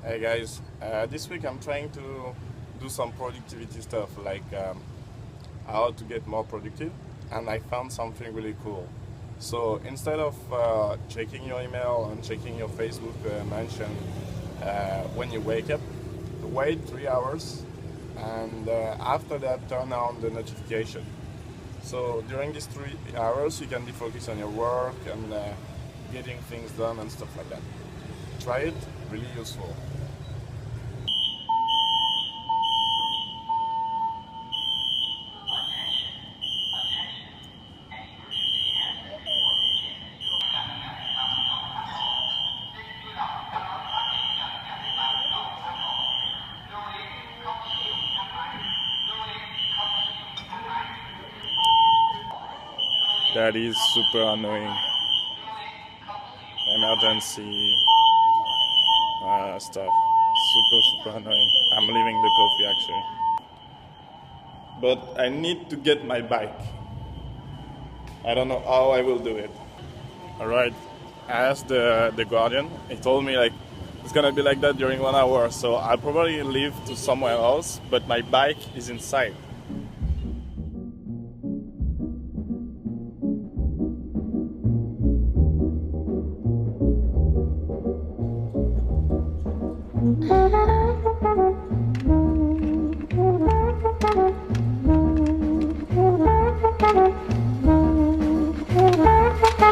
Hey guys, this week I'm trying to do some productivity stuff like how to get more productive, and I found something really cool. So instead of checking your email and checking your Facebook mention when you wake up, wait 3 hours, and after that turn on the notification. So during these 3 hours you can be focused on your work and getting things done and stuff like that. Try it, really useful. That is super annoying. Emergency stuff. Super annoying. I'm leaving the coffee actually. But I need to get my bike. I don't know how I will do it. Alright. I asked the guardian. He told me like it's gonna be like that during 1 hour, so I'll probably leave to somewhere else, but my bike is inside.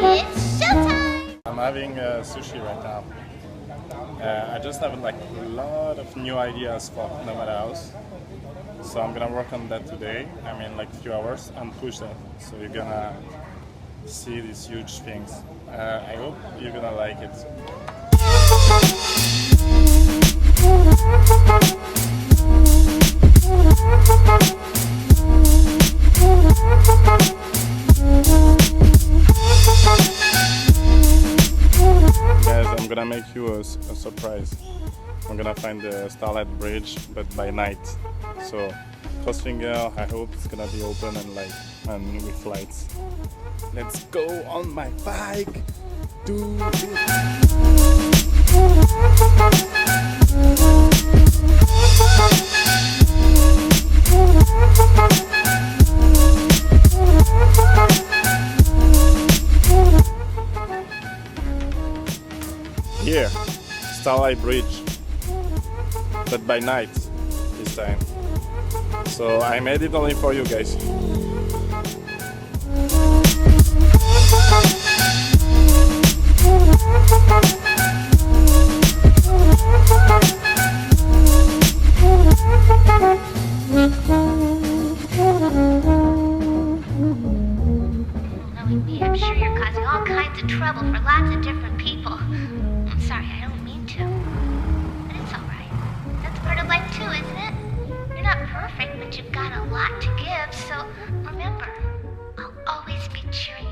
It's showtime! I'm having sushi right now. I just have like a lot of new ideas for Nomad House. So I'm gonna work on that today. I mean like a few hours and push that. So you're gonna see these huge things. I hope you're gonna like it. Guys, I'm gonna make you a surprise. I'm gonna find the Starlight Bridge, but by night. So, cross finger, I hope it's gonna be open and with lights. Let's go on my bike! Do it! Here, Starlight Bridge, but by night this time. So I made it only for you guys. Knowing me, I'm sure you're causing all kinds of trouble for lots of different people. I'm sorry, I don't mean to. But it's alright. That's part of life too, isn't it? You're not perfect, but you've got a lot to give, so remember, I'll always be cheering